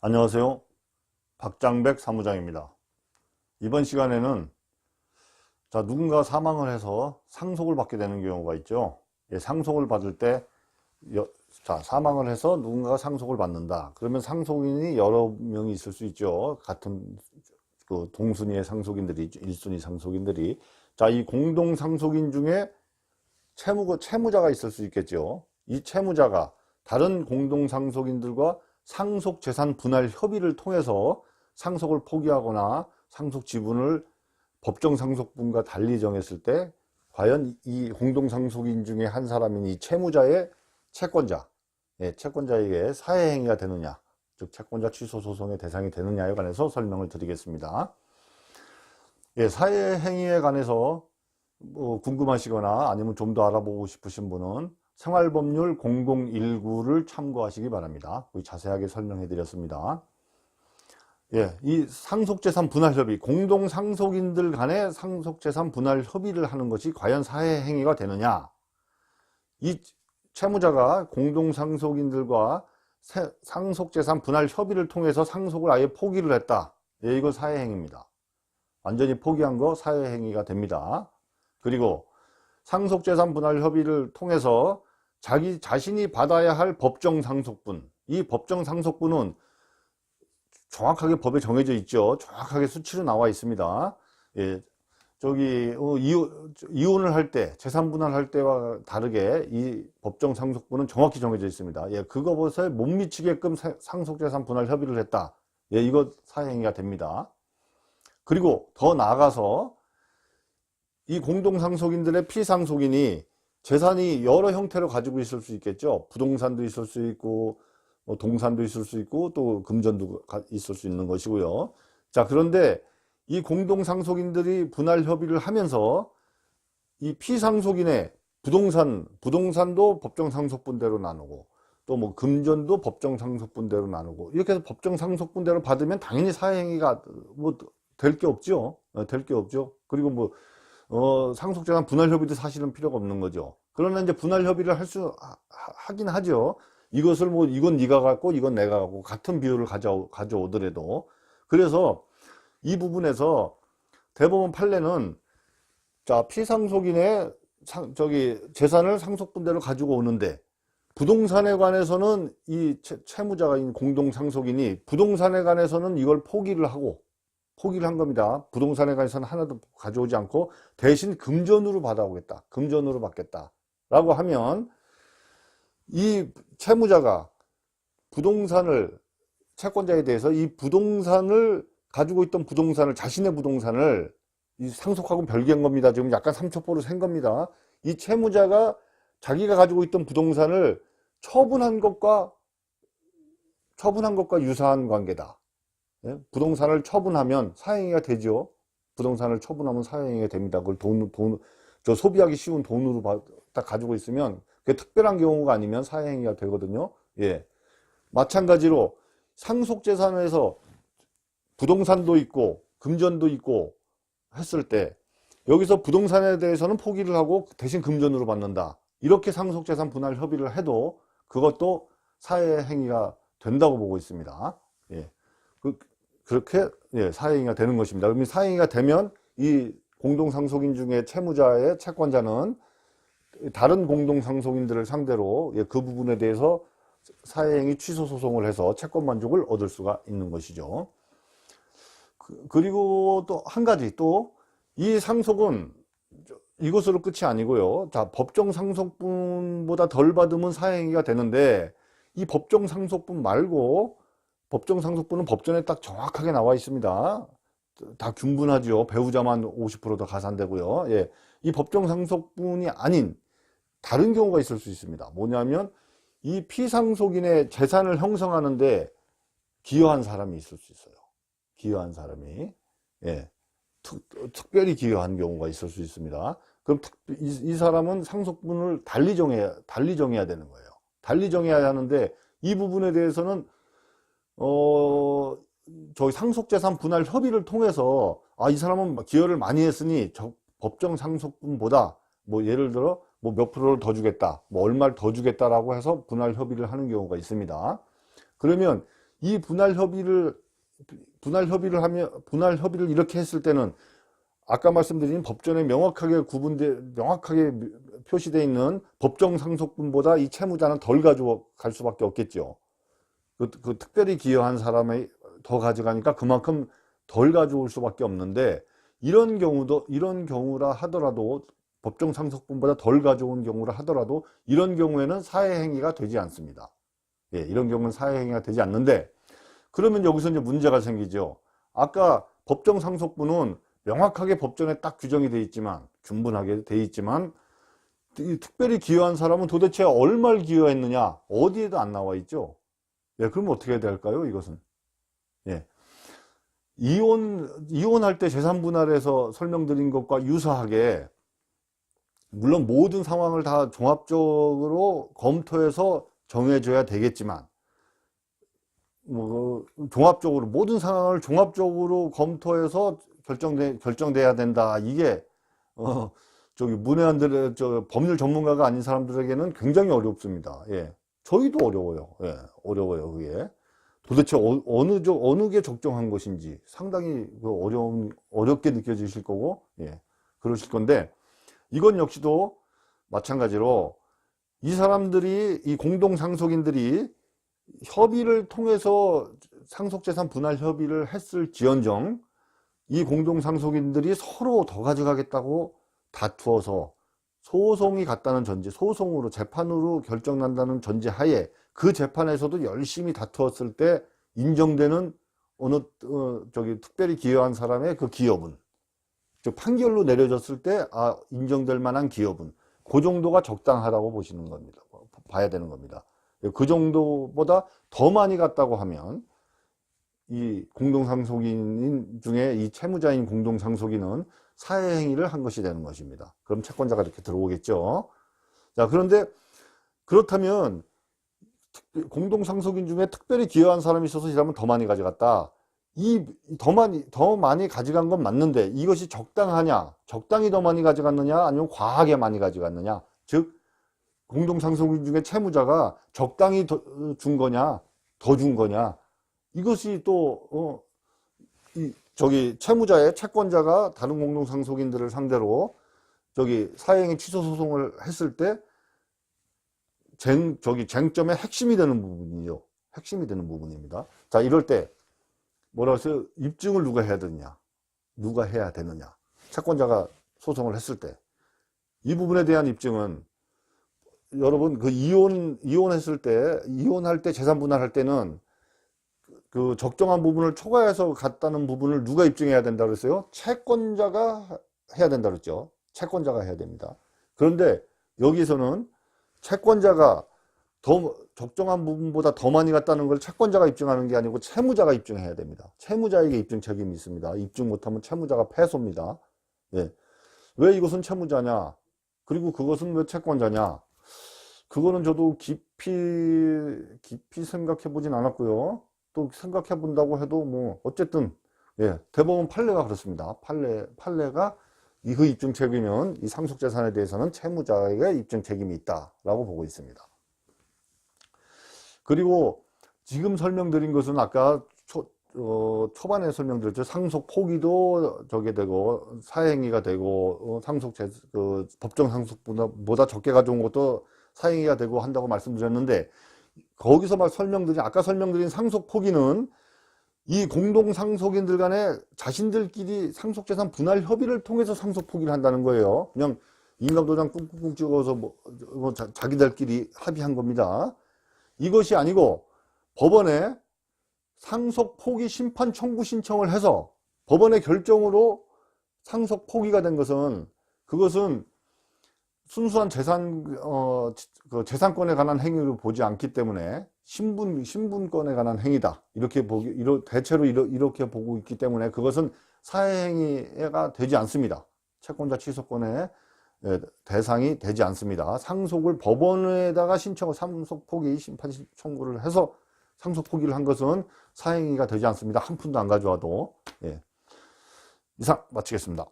안녕하세요. 박장백 사무장입니다. 이번 시간에는 누군가 사망을 해서 상속을 받게 되는 경우가 있죠. 상속을 받을 때 사망을 해서 누군가가 상속을 받는다. 그러면 상속인이 여러 명이 있을 수 있죠. 같은 동순위의 상속인들이, 1순위 상속인들이. 이 공동 상속인 중에 채무자가 있을 수 있겠죠. 이 채무자가 다른 공동 상속인들과 상속 재산 분할 협의를 통해서 상속을 포기하거나 상속 지분을 법정 상속분과 달리 정했을 때 과연 이 공동 상속인 중에 한 사람인 이 채무자의 채권자에게 사회행위가 되느냐, 즉 채권자 취소 소송의 대상이 되느냐에 관해서 설명을 드리겠습니다. 사회행위에 관해서 궁금하시거나 아니면 좀 더 알아보고 싶으신 분은 생활법률 0019를 참고하시기 바랍니다. 자세하게 설명해 드렸습니다. 이 상속재산 분할협의, 공동상속인들 간의 상속재산 분할 협의를 하는 것이 과연 사회행위가 되느냐? 이 채무자가 공동상속인들과 상속재산 분할 협의를 통해서 상속을 아예 포기를 했다. 이건 사회행위입니다. 완전히 포기한 거 사회행위가 됩니다. 그리고 상속재산 분할 협의를 통해서 자신이 받아야 할 법정 상속분, 이 법정 상속분은 정확하게 법에 정해져 있죠. 정확하게 수치로 나와 있습니다. 이혼을 할 때, 재산 분할할 때와 다르게 이 법정 상속분은 정확히 정해져 있습니다. 그것에 못 미치게끔 상속재산 분할 협의를 했다. 이거 사회행위가 됩니다. 그리고 더 나아가서 이 공동상속인들의 피상속인이 재산이 여러 형태로 가지고 있을 수 있겠죠. 부동산도 있을 수 있고 동산도 있을 수 있고 또 금전도 있을 수 있는 것이고요. 그런데 이 공동상속인들이 분할 협의를 하면서 이 피상속인의 부동산도 법정상속분대로 나누고 또 금전도 법정상속분대로 나누고 이렇게 해서 법정상속분대로 받으면 당연히 사회행위가 될 게 없죠. 될 게 없죠. 그리고 상속재산 분할협의도 사실은 필요가 없는 거죠. 그러나 이제 분할협의를 하긴 하죠. 이것을 이건 네가 갖고 이건 내가 갖고 같은 비율을 가져오더라도. 그래서 이 부분에서 대법원 판례는 피상속인의 재산을 상속분대로 가지고 오는데 부동산에 관해서는 이 채무자인 공동상속인이 부동산에 관해서는 이걸 포기를 한 겁니다. 부동산에 관해서는 하나도 가져오지 않고 대신 금전으로 받아오겠다. 금전으로 받겠다. 라고 하면 이 채무자가 채권자에 대해서 이 부동산을 가지고 있던 자신의 부동산을 상속하고 별개한 겁니다. 지금 약간 삼초포로 센 겁니다. 이 채무자가 자기가 가지고 있던 부동산을 처분한 것과 유사한 관계다. 부동산을 처분하면 사회행위가 되죠. 부동산을 처분하면 사회행위가 됩니다. 그걸 소비하기 쉬운 돈으로 딱 가지고 있으면 그게 특별한 경우가 아니면 사회행위가 되거든요. 마찬가지로 상속재산에서 부동산도 있고 금전도 있고 했을 때 여기서 부동산에 대해서는 포기를 하고 대신 금전으로 받는다. 이렇게 상속재산 분할 협의를 해도 그것도 사회행위가 된다고 보고 있습니다. 그렇게 사회행위가 되는 것입니다. 그러면 사회행위가 되면 이 공동상속인 중에 채무자의 채권자는 다른 공동상속인들을 상대로 그 부분에 대해서 사회행위 취소 소송을 해서 채권 만족을 얻을 수가 있는 것이죠. 그리고 또 한 가지, 또 이 상속은 이것으로 끝이 아니고요. 법정 상속분보다 덜 받으면 사회행위가 되는데 이 법정 상속분 말고 법정 상속분은 법전에 딱 정확하게 나와 있습니다. 다 균분하죠. 배우자만 50%더 가산되고요. 이 법정 상속분이 아닌 다른 경우가 있을 수 있습니다. 뭐냐면 이 피상속인의 재산을 형성하는데 기여한 사람이 있을 수 있어요. 기여한 사람이 특별히 기여한 경우가 있을 수 있습니다. 그럼 이 사람은 상속분을 달리 정해야 되는 거예요. 달리 정해야 하는데 이 부분에 대해서는 저희 상속재산 분할 협의를 통해서 이 사람은 기여를 많이 했으니 법정 상속분보다 예를 들어 몇 프로를 더 주겠다, 얼마를 더 주겠다라고 해서 분할 협의를 하는 경우가 있습니다. 그러면 이 분할 협의를 이렇게 했을 때는 아까 말씀드린 법전에 명확하게 표시되어 있는 법정 상속분보다 이 채무자는 덜 가져갈 수밖에 없겠죠. 그 특별히 기여한 사람이 더 가져가니까 그만큼 덜 가져올 수밖에 없는데, 이런 경우라 하더라도, 법정 상속분보다 덜 가져온 경우라 하더라도 이런 경우에는 사회행위가 되지 않습니다. 예, 이런 경우는 사회행위가 되지 않는데, 그러면 여기서 이제 문제가 생기죠. 아까 법정 상속분은 명확하게 법전에 딱 규정이 되어 있지만, 균분하게 되어 있지만, 특별히 기여한 사람은 도대체 얼마를 기여했느냐, 어디에도 안 나와 있죠. 예, 그러면 어떻게 해야 될까요, 이것은? 예. 이혼할 때 재산 분할에서 설명드린 것과 유사하게, 물론 모든 상황을 다 종합적으로 검토해서 정해줘야 되겠지만, 종합적으로 모든 상황을 종합적으로 검토해서 결정돼야 된다. 이게 문외한들의 법률 전문가가 아닌 사람들에게는 굉장히 어렵습니다. 예, 저희도 어려워요. 예, 어려워요. 그게 도대체 어느 게 적정한 것인지 상당히 어렵게 느껴지실 거고, 예, 그러실 건데, 이건 역시도 마찬가지로 이 공동 상속인들이 협의를 통해서 상속재산 분할 협의를 했을지언정, 이 공동 상속인들이 서로 더 가져가겠다고 다투어서 소송이 갔다는 전제, 소송으로 재판으로 결정난다는 전제 하에 그 재판에서도 열심히 다투었을 때 인정되는 특별히 기여한 사람의 그 기여분, 즉 판결로 내려졌을 때 인정될 만한 기여분, 그 정도가 적당하다고 봐야 되는 겁니다. 그 정도보다 더 많이 갔다고 하면 이 공동상속인 중에 이 채무자인 공동상속인은 사회행위를 한 것이 되는 것입니다. 그럼 채권자가 이렇게 들어오겠죠. 자, 그런데 그렇다면 공동상속인 중에 특별히 기여한 사람이 있어서 이 사람은 더 많이 가져갔다. 더 많이 가져간 건 맞는데 이것이 적당하냐, 적당히 더 많이 가져갔느냐, 아니면 과하게 많이 가져갔느냐, 즉 공동상속인 중에 채무자가 적당히 준 거냐, 더 준 거냐, 이것이 또 채무자의 채권자가 다른 공동상속인들을 상대로 사회행위 취소 소송을 했을 때 쟁점의 핵심이 되는 부분이죠. 핵심이 되는 부분입니다. 자, 이럴 때 뭐라 해서 입증을 누가 해야 되느냐, 채권자가 소송을 했을 때 이 부분에 대한 입증은, 여러분 이혼할 때 재산 분할할 때는 그 적정한 부분을 초과해서 갔다는 부분을 누가 입증해야 된다 그랬어요? 채권자가 해야 된다 그랬죠. 채권자가 해야 됩니다. 그런데 여기서는 채권자가 적정한 부분보다 더 많이 갔다는 걸 채권자가 입증하는 게 아니고 채무자가 입증해야 됩니다. 채무자에게 입증 책임이 있습니다. 입증 못하면 채무자가 패소입니다. 예. 왜 이것은 채무자냐, 그리고 그것은 왜 채권자냐, 그거는 저도 깊이 생각해 보진 않았고요. 또 생각해 본다고 해도 어쨌든, 예, 대법원 판례가 그렇습니다. 판례가 그 입증 책임은, 이 상속재산에 대해서는 채무자에게 입증 책임이 있다라고 보고 있습니다. 그리고 지금 설명드린 것은 아까 초반에 설명드렸죠. 상속 포기도 되고, 사회행위가 되고, 법정 상속보다 적게 가져온 것도 사행위가 되고 한다고 말씀드렸는데, 거기서 아까 설명드린 상속 포기는 이 공동 상속인들 간에 자신들끼리 상속재산 분할 협의를 통해서 상속 포기를 한다는 거예요. 그냥 인감도장 꾹꾹꾹 찍어서 자기들끼리 합의한 겁니다. 이것이 아니고 법원에 상속 포기 심판 청구 신청을 해서 법원의 결정으로 상속 포기가 된 것은, 그것은 순수한 재산권에 관한 행위로 보지 않기 때문에 신분권에 관한 행위다, 대체로 이렇게 보고 있기 때문에 그것은 사회행위가 되지 않습니다. 채권자 취소권의 대상이 되지 않습니다. 상속을 법원에다가 상속 포기 심판 청구를 해서 상속 포기를 한 것은 사행위가 되지 않습니다. 한 푼도 안 가져와도. 예. 이상 마치겠습니다.